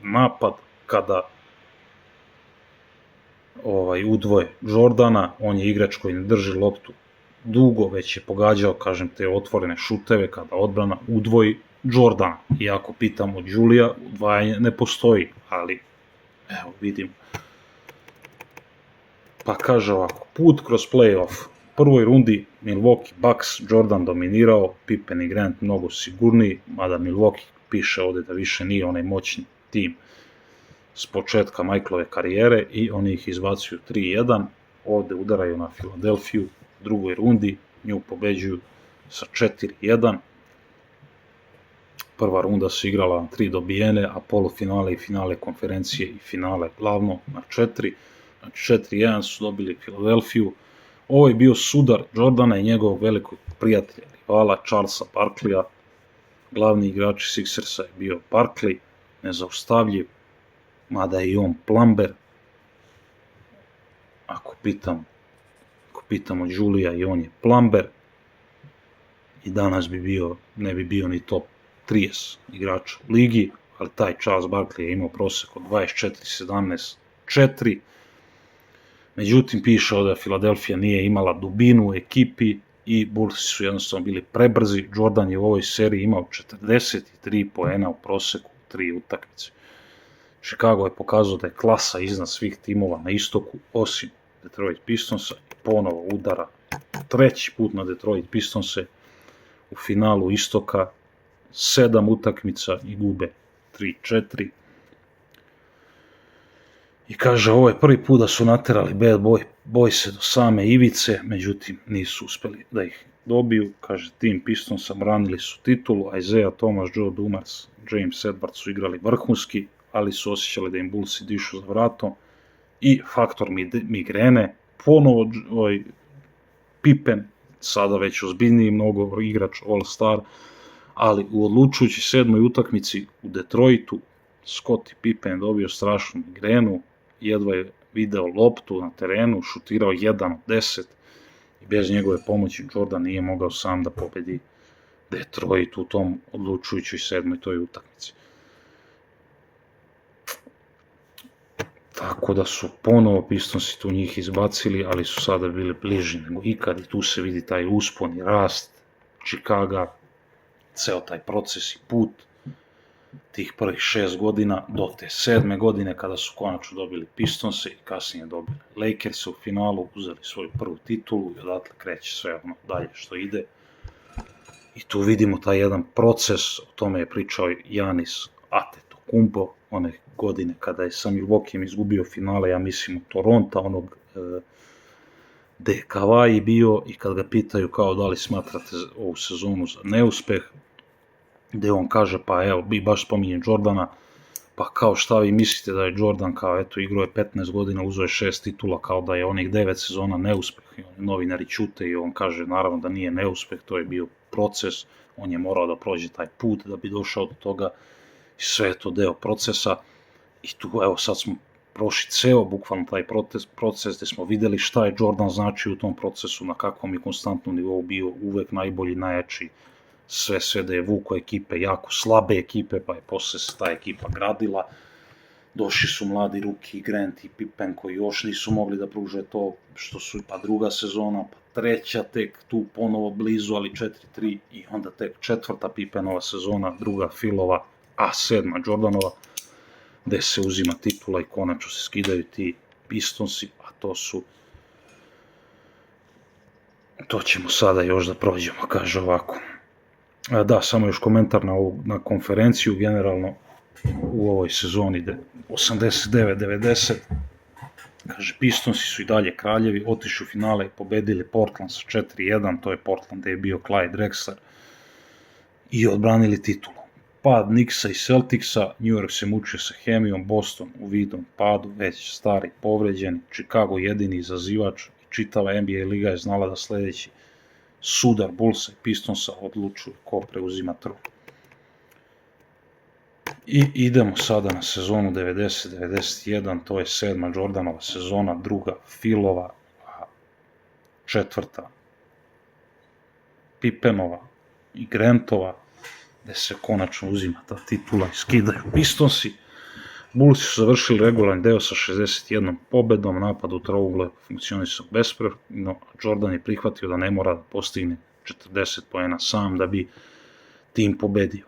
napad kada udvoje Jordana, on je igrač koji ne drži loptu dugo, već je pogađao, kažem, te otvorene šuteve kada odbrana udvoji Jordana. Iako pitamo Julija, udvajanje ne postoji, ali evo vidimo. Pa kaže ovako, put kroz play-off. U prvoj rundi Milwaukee Bucks, Jordan dominirao, Pippen i Grant mnogo sigurniji, mada Milwaukee piše ovde da više nije onaj moćni tim s početka Michaelove karijere i oni ih izbacuju 3-1, ovde udaraju na Filadelfiju u drugoj rundi, nju pobeđuju sa 4-1. Prva runda se igrala na 3 dobijene, a polufinale i finale konferencije i finale glavno na 4. Znači 4-1 su dobili Filadelfiju. Ovo je bio sudar Jordana i njegovog velikog prijatelja, rivala Charlesa Barkleya. Glavni igrač Sixersa je bio Barkley, nezaustavljiv, mada je i on plumber. Ako pitamo Julija, i on je plumber. I danas ne bi bio ni top 30 igrača u ligi, ali taj Charles Barkley je imao prosek od 24-17-4. Međutim, piše ovdje da Filadelfija nije imala dubinu u ekipi i Bullsi su jednostavno bili prebrzi. Jordan je u ovoj seriji imao 43 poena u proseku u 3 utakmice. Chicago je pokazao da je klasa iznad svih timova na istoku, osim Detroit Pistonsa, i ponovo udara 3. put na Detroit Pistonse u finalu istoka, 7 utakmica i gube 3-4. I kaže, ovo je prvi put da su naterali Bad Boyse do same ivice, međutim nisu uspeli da ih dobiju. Kaže, tim Pistonsa branili su titulu, Isaiah Thomas, Joe Dumars, James Edwards su igrali vrhunski, ali su osjećali da im Bullsi dišu za vratom. I faktor migrene, ponovo Pippen, sada već ozbiljniji mnogo igrač All-Star, ali u odlučujući 7. utakmici u Detroitu Scottie Pippen dobio strašnu migrenu, jedva je video loptu na terenu, šutirao 1 od 10 i bez njegove pomoći Jordan nije mogao sam da pobedi Detroit u tom odlučujućoj 7. toj utakmici. Tako da su ponovo Pistonsi tu njih izbacili, ali su sada bili bliži nego ikad i tu se vidi taj uspon i rast Chicaga, ceo taj proces i put tih prvih 6 godina do te 7. godine kada su konačno dobili Pistonse i kasnije dobili Lakers u finalu, uzeli svoju prvu titulu i odatle kreće sve ono dalje što ide. I tu vidimo taj jedan proces, o tome je pričao Giannis Antetokounmpo, one godine kada je sa Milwaukeeom izgubio finale, ja mislim u Toronto, onog gde je Kawhi bio i kad ga pitaju kao da li smatrate ovu sezonu za neuspeh, gde on kaže pa evo, bi baš spominje Jordana, pa kao šta vi mislite da je Jordan, kao eto igrao je 15 godina, uzeo je 6 titula, kao da je onih 9 sezona neuspeh, i novinari ćute i on kaže naravno da nije neuspeh, to je bio proces, on je morao da prođe taj put da bi došao do toga i sve je to deo procesa i tu evo sad smo prošli ceo bukvalno taj proces gde smo videli šta je Jordan znači u tom procesu, na kakvom je konstantnom nivou bio, uvek najbolji, najjači, sve da je vuko ekipe, jako slabe ekipe, pa je posle se ta ekipa gradila, došli su mladi Ruki, Grant i Pippen koji još nisu mogli da pruže to što su, pa druga sezona, pa treća tek tu ponovo blizu, ali 4-3 i onda tek četvrta Pippenova sezona, druga Philova, a 7. Jordanova, gde se uzima titula i konačno se skidaju ti Pistonsi, a to ćemo sada još da prođemo, kaže ovako. Da, samo još komentar na konferenciju, generalno u ovoj sezoni 89-90, kaže Pistonsi su i dalje kraljevi, otišli u finale i pobedili Portland sa 4-1, to je Portland gde je bio Clyde Drexler, i odbranili titulu. Pad Knicksa i Celticsa, New York se mučio sa hemijom, Boston u vidom padu, već stari, povređeni, Chicago jedini izazivač i čitava NBA liga je znala da sledeći sudar Bullsa i Pistonsa odlučuje ko preuzima tron. I idemo sada na sezonu 90-91, to je 7. Jordanova sezona, druga Philova, a 4. Pippenova i Grantova, gde se konačno uzima ta titula i skidaju Pistonsi. Bullsi su završili regularni deo sa 61 pobedom, napad u trougle funkcionisao besprekorno, Jordan je prihvatio da ne mora da postigne 40 poena sam da bi tim pobedio.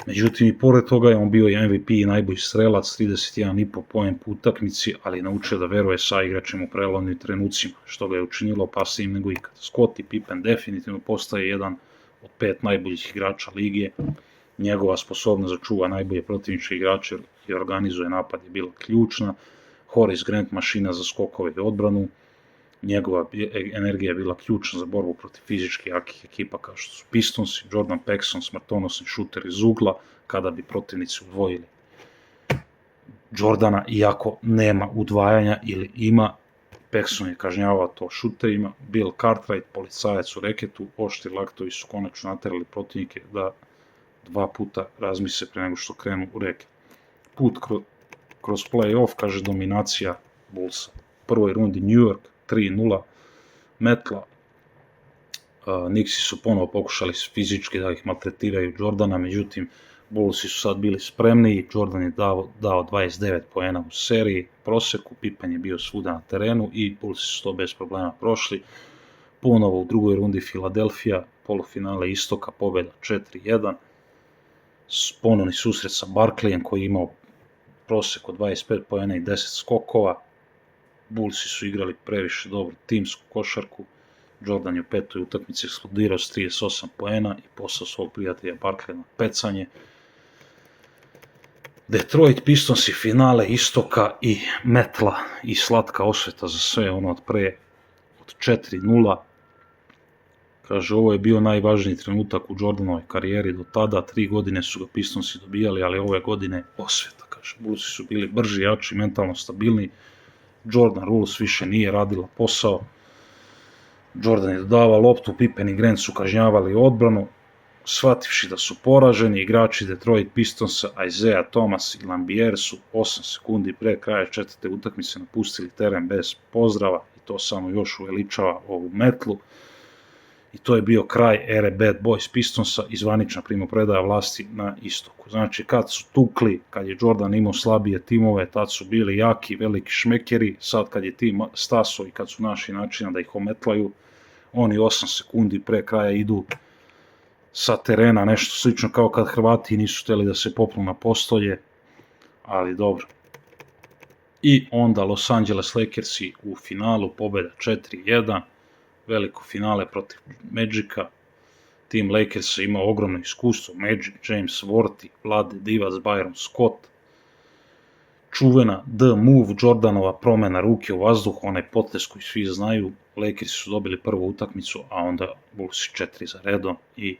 Međutim, i pored toga je on bio i MVP i najbolji strelac, 31,5 poen po utakmici, ali naučio da veruje sa igračima u prelomnim trenucima, što ga je učinilo opasnijim nego ikad. Scottie Pippen definitivno postaje jedan od 5 najboljih igrača lige, njegova sposobnost da čuva najbolje protivničke igrače i organizuje napad je bila ključna, Horace Grant mašina za skokove i odbranu, njegova energija je bila ključna za borbu protiv fizički jakih ekipa kao što su Pistonsi, Jordan Paxson, smrtonosni šuter iz ugla, kada bi protivnici udvojili Jordana, iako nema udvajanja ili ima, Paxson je kažnjavao to šuterima, Bill Cartwright, policajac u reketu, oštri laktovi su konačno naterali protivnike da 2 puta razmisle pre nego što krenu u reket. Put kroz play-off, kaže dominacija Bullsa. U prvoj rundi New York 3-0, metla, Knicksi su ponovo pokušali fizički da ih maltretiraju Jordana, međutim Bullsi su sad bili spremni, Jordan je dao 29 poena u seriji, proseku, Pippen je bio svuda na terenu i Bullsi su to bez problema prošli. Ponovo u drugoj rundi Philadelphia, polufinale istoka, pobjeda 4-1, ponovni susret sa Barkleyem koji je imao prosek od 25 poena i 10 skokova. Bullsi su igrali previše dobru timsku košarku, Jordan je u 5. utakmici eksplodirao s 38 poena i poslao svog prijatelja Barkleya na pecanje. Detroit Pistonsi finale istoka i metla i slatka osveta za sve ono od pre od 4-0. Kaže, ovo je bio najvažniji trenutak u Jordanovoj karijeri do tada, 3 godine su ga Pistonsi dobijali, ali ove godine osveta, kaže. Bullsi su bili brži, jači, mentalno stabilni, Jordan Rules više nije radila posao, Jordan je dodavao loptu, Pippen i Grant su kažnjavali odbranu, shvativši da su poraženi, igrači Detroit Pistonsa, Isaiah Thomas i Laimbeer su 8 sekundi pre kraja 4. utakmice napustili teren bez pozdrava i to samo još uveličava ovu metlu. i to je bio kraj ere Bad Boys Pistonsa i zvanična primopredaja vlasti na istoku. Znači, kad su tukli, kad je Jordan imao slabije timove, tad su bili jaki, veliki šmekeri, sad kad je tim staso i kad su naši načina da ih ometlaju, oni 8 sekundi pre kraja idu sa terena, nešto slično kao kad Hrvati nisu htjeli da se popnu na postolje, ali dobro. I onda Los Angeles Lakersi u finalu, pobjeda 4-1, veliko finale protiv Magica. Tim Lakersa ima ogromno iskustvo, Magic, James Worthy, Vlade Divac, Byron Scott, čuvena The Move, Jordanova promjena ruke u vazduhu, onaj potez koji svi znaju. Lakersi su dobili prvu utakmicu, a onda Bullsi 4 za redom i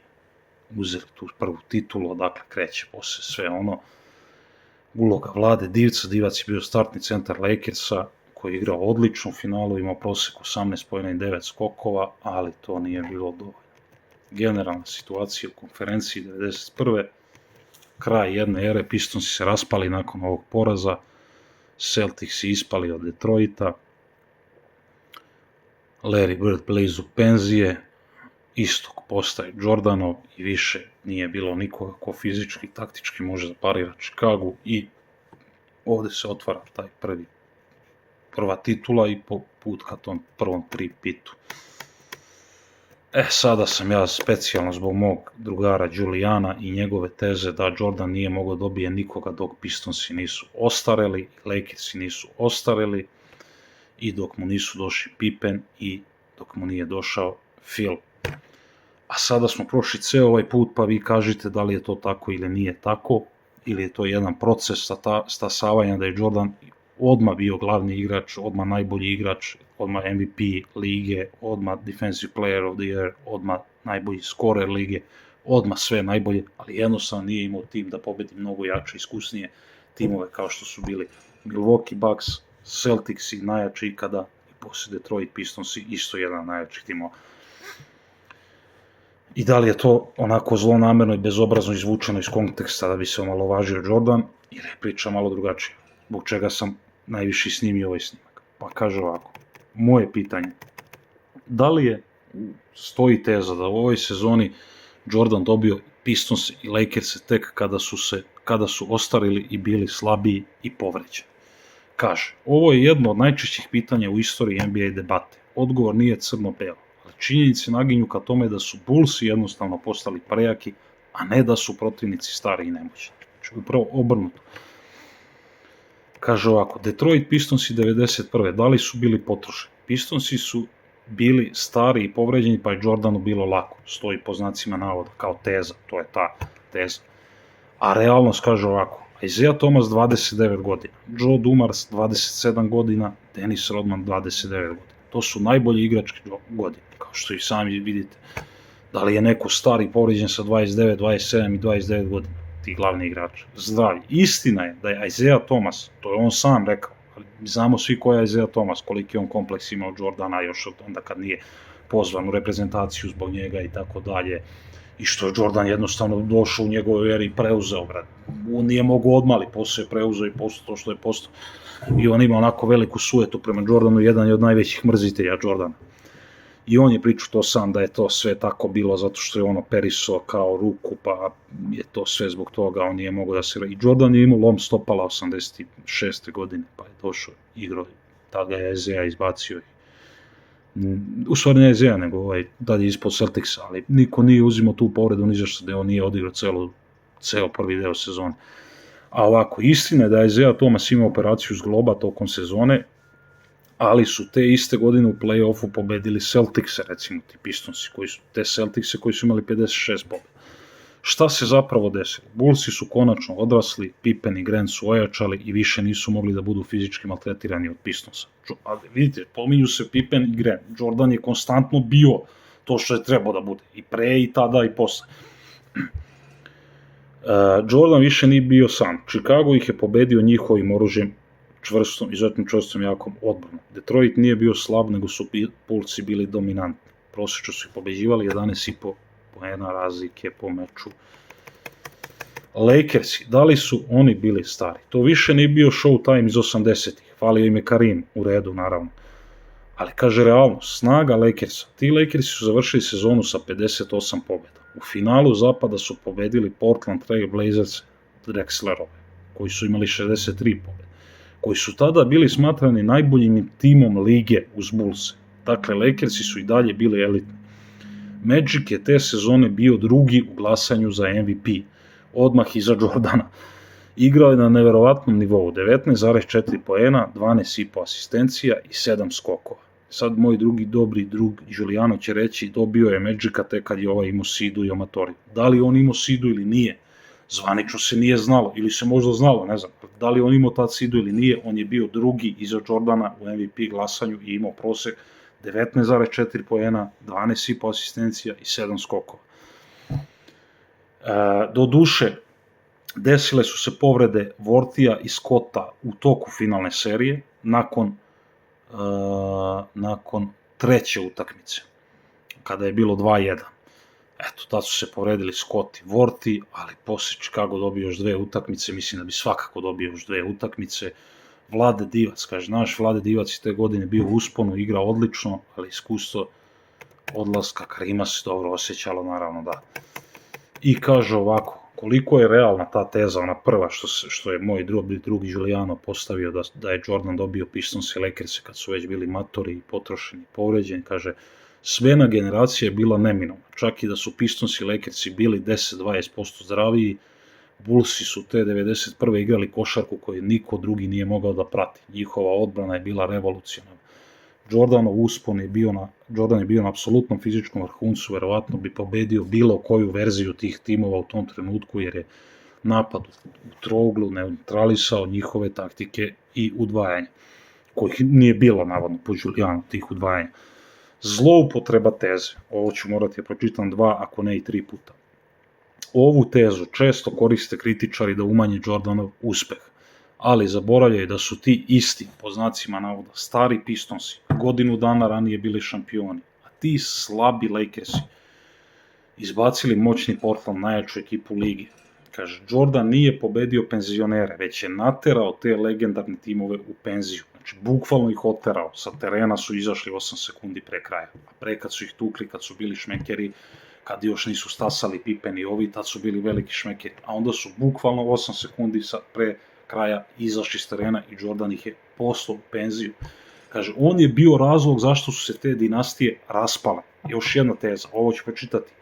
uzeli tu prvu titulu, odakle kreće posle sve ono. Uloga Vlade Divca, Divac je bio startni centar Lakersa, koji je igrao odlično u finalu, imao prosjek 18 poena i 9 skokova, ali to nije bilo dovoljno. Generalna situacija u konferenciji 1991. Kraj jedne ere, Pistonsi se raspali nakon ovog poraza, Celtics ispali od Detroita, Larry Bird blizu penzije, istok postaje Jordanov i više nije bilo nikoga ko fizički i taktički može da parira Chicagu i ovdje se otvara taj prva titula i put ka tom prvom tripitu. Sada sam ja specijalno zbog mog drugara Julijana i njegove teze da Jordan nije mogao dobije nikoga dok Pistonsi nisu ostareli, Lakersi nisu ostareli i dok mu nisu došli Pippen i dok mu nije došao Phil. A sada smo prošli ceo ovaj put, pa vi kažite da li je to tako ili nije tako, ili je to jedan proces stasavanja da je Jordan odmah bio glavni igrač, odmah najbolji igrač, odmah MVP lige, odmah Defensive Player of the Year, odmah najbolji scorer lige, odmah sve najbolje, ali jednostavno nije imao tim da pobedi mnogo jače, iskusnije timove kao što su bili Milwaukee Bucks, Celticsi najjači ikada i poslije Detroit Pistonsi isto jedan najjačih timova. I da li je to onako zlonamerno i bezobrazno izvučeno iz konteksta da bi se omalovažio Jordan, ili je priča malo drugačija, zbog čega sam najviše snimio ovaj snimak. Pa kaže ovako, moje pitanje, da li stoji teza da u ovoj sezoni Jordan dobio Pistons i Lakers tek kada su ostarili i bili slabiji i povređeni? Kaže, ovo je jedno od najčešćih pitanja u istoriji NBA debate. Odgovor nije crno-belo, ali činjenice naginju ka tome da su Bullsi jednostavno postali prejaki, a ne da su protivnici stari i nemoćni. Znači, upravo obrnuto. Kaže ovako, Detroit Pistonsi 91. da li su bili potrošeni? Pistonsi su bili stari i povređeni, pa je Jordanu bilo lako. Stoji po znacima navoda, kao teza, to je ta teza. A realnost kaže ovako, Isaiah Thomas 29 godina, Joe Dumars 27 godina, Dennis Rodman 29 godina. To su najbolji igrački godine, kao što i sami vidite. Da li je neko stari povređen sa 29, 27 i 29 godina? Ti glavni igrači. Zdravi. Istina je da je Isaiah Thomas, to je on sam rekao, ali znamo svi ko je Isaiah Thomas, koliki je on kompleks imao Jordana još od onda kad nije pozvan u reprezentaciju zbog njega i tako dalje. I što je Jordan jednostavno došao u njegovoj eri i preuzeo, brad. On nije mogu odmali, posle je preuzeo i postao to što je postao. I on ima onako veliku sujetu prema Jordanu, jedan je od najvećih mrzitelja Jordana. I on je pričao to sam da je to sve tako bilo zato što je on operisao kao ruku, pa je to sve zbog toga, on nije mogao da se... I Jordan je imao lom stopala 86. godine, pa je došao igrao, tad ga je Isaiah izbacio. U stvari ne Isaiah, nego tad je ispod Celticsa, ali niko nije uzimao tu povredu ni zašto da on nije odigrao ceo prvi deo sezone. A ovako, istina je da je Isaiah Thomas imao operaciju zgloba tokom sezone, ali su te iste godine u play-offu pobedili Celticse, recimo ti Pistonsi, te Celticse koji su imali 56 pobjeda. Šta se zapravo desilo? Bullsi su konačno odrasli, Pippen i Grant su ojačali i više nisu mogli da budu fizički maltretirani od Pistonsa. Ali vidite, pominju se Pippen i Grant. Jordan je konstantno bio to što je trebao da bude. I pre, i tada, i posle. Jordan više nije bio sam. Chicago ih je pobedio njihovim oružjem, izuzetno čvrstom jakom odbranom. Detroit nije bio slab, nego su Bullsi bili dominantni. Prosječno su ih pobeđivali 11,5 poena razlike po meču. Lakersi, da li su oni bili stari? To više nije bio Showtime iz 80-ih. Falio im je Karim, u redu naravno. Ali kaže realnost, snaga Lakersa. Ti Lakersi su završili sezonu sa 58 pobjeda. U finalu zapada su pobedili Portland Trail Blazers Drexlerove, koji su imali 63 pobjede, koji su tada bili smatrani najboljim timom lige uz Bullse. Dakle, Lakersi su i dalje bili elitni. Magic je te sezone bio drugi u glasanju za MVP, odmah iza Jordana. Igrao je na neverovatnom nivou, 19,4 poena, 12,5 asistencija i 7 skokova. Sad moj dobri drug Giuliano će reći dobio je Magica tek kad je ovaj imao Sidu i Amatori. Da li on imao Sidu ili nije? Zvanično se nije znalo, ili se možda znalo, ne znam. Da li on imao tad Sidu ili nije, on je bio drugi iza Jordana u MVP glasanju i imao prosek 19,4 poena, 12,5 asistencija i 7 skokova. Do duše, desile su se povrede Vortija i Scotta u toku finalne serije, nakon treće utakmice, kada je bilo 2-1. Eto, tad su se povredili Scott i Vorti, ali posle Chicago dobio još 2 utakmice, mislim da bi svakako dobio još 2 utakmice. Vlade Divac, kaže, naš Vlade Divac je te godine bio u usponu, igrao odlično, ali iskustvo odlaska Karima se dobro osjećalo, naravno da. I kaže ovako, koliko je realna ta teza, ona prva što je moj drugi Giuliano postavio da je Jordan dobio Pistons i Lakers kad su već bili matori i potrošeni, povređeni, kaže, svena generacija je bila neminovna, čak i da su Pistons i Lakersi bili 10-20% zdraviji, Bullsi su te 91. igrali košarku koju niko drugi nije mogao da prati, njihova odbrana je bila revolucionarna. Jordan je bio na apsolutnom fizičkom vrhuncu, verovatno bi pobedio bilo koju verziju tih timova u tom trenutku, jer je napad u trouglu neutralisao njihove taktike i udvajanja, kojih nije bilo navodno po Giulianu tih udvajanja. Zloupotreba teze, ovo ću morati da pročitam 2, ako ne i 3 puta. Ovu tezu često koriste kritičari da umanje Jordanov uspeh, ali zaboravljaju da su ti isti, po znacima navoda, stari Pistonsi, godinu dana ranije bili šampioni, a ti slabi Lakersi izbacili moćni Portland, najjaču ekipu ligi. Kaže, Jordan nije pobedio penzionere, već je naterao te legendarne timove u penziju. Znači, bukvalno ih oterao, sa terena su izašli 8 sekundi pre kraja, a pre kad su ih tukli, kad su bili šmekeri, kad još nisu stasali Pippen i ovi, tad su bili veliki šmekeri, a onda su bukvalno 8 sekundi pre kraja izašli s terena i Jordan ih je poslao u penziju. Kaže, on je bio razlog zašto su se te dinastije raspale. Još jedna teza, ovo ću pročitati,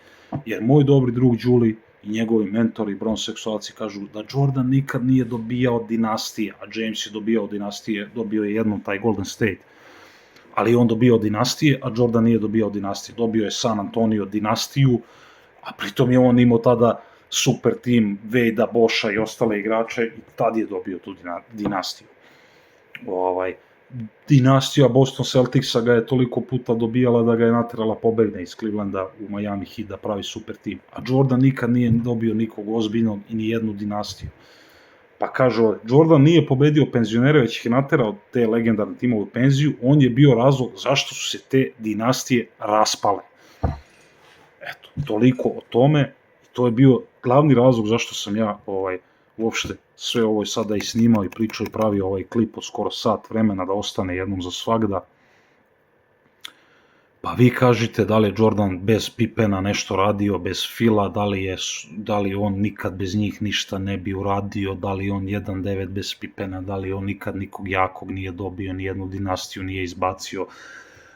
jer moj dobri drug Đuli i njegovi mentori, bronseksualci, kažu da Jordan nikad nije dobijao dinastije, a James je dobijao dinastije, dobio je jednom taj Golden State, ali on dobio dinastije, a Jordan nije dobijao dinastije. Dobio je San Antonio dinastiju, a pritom je on imao tada super tim Vejda, Boša i ostale igrače i tad je dobio tu dinastiju. Dinastija Boston Celticsa ga je toliko puta dobijala da ga je naterala pobegne iz Clevelanda u Miami Heat da pravi super tim. A Jordan nikad nije dobio nikog ozbiljnog i ni jednu dinastiju. Pa kaže, Jordan nije pobedio penzionere, već ih je naterao te legendarne timove u penziju, on je bio razlog zašto su se te dinastije raspale. Eto, toliko o tome. To je bio glavni razlog zašto sam ja uopšte sve ovo sada i snimao i pričao i pravio ovaj klip od skoro sat vremena da ostane jednom za svagda. Pa vi kažite da li je Jordan bez Pippena nešto radio, bez Phila, da li on nikad bez njih ništa ne bi uradio, da li on 1-9 bez Pippena, da li on nikad nikog jakog nije dobio, nijednu dinastiju nije izbacio,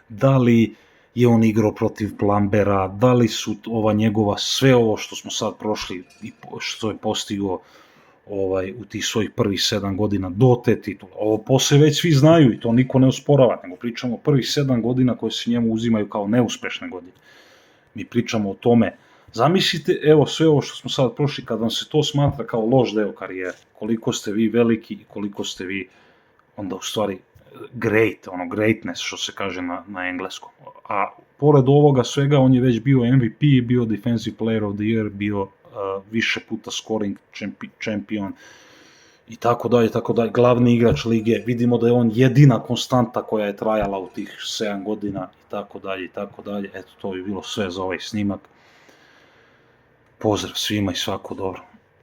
da li je on igrao protiv Plambera, da li su ova njegova, sve ovo što smo sad prošli i što je postigao u tih svojih prvih 7 godina do te titule. Ovo posle već svi znaju i to niko ne osporava, nego pričamo o prvih 7 godina koje se njemu uzimaju kao neuspešne godine. Mi pričamo o tome. Zamislite, evo sve ovo što smo sad prošli, kad vam se to smatra kao loš deo karijere, koliko ste vi veliki i koliko ste vi onda u stvari great, greatness što se kaže na engleskom. A pored ovoga svega on je već bio MVP, bio Defensive Player of the Year, bio više puta scoring champion i tako dalje, glavni igrač lige. Vidimo da je on jedina konstanta koja je trajala u tih 7 godina i tako dalje. Eto, to bi bilo sve za ovaj snimak. Pozdrav svima i svako dobro.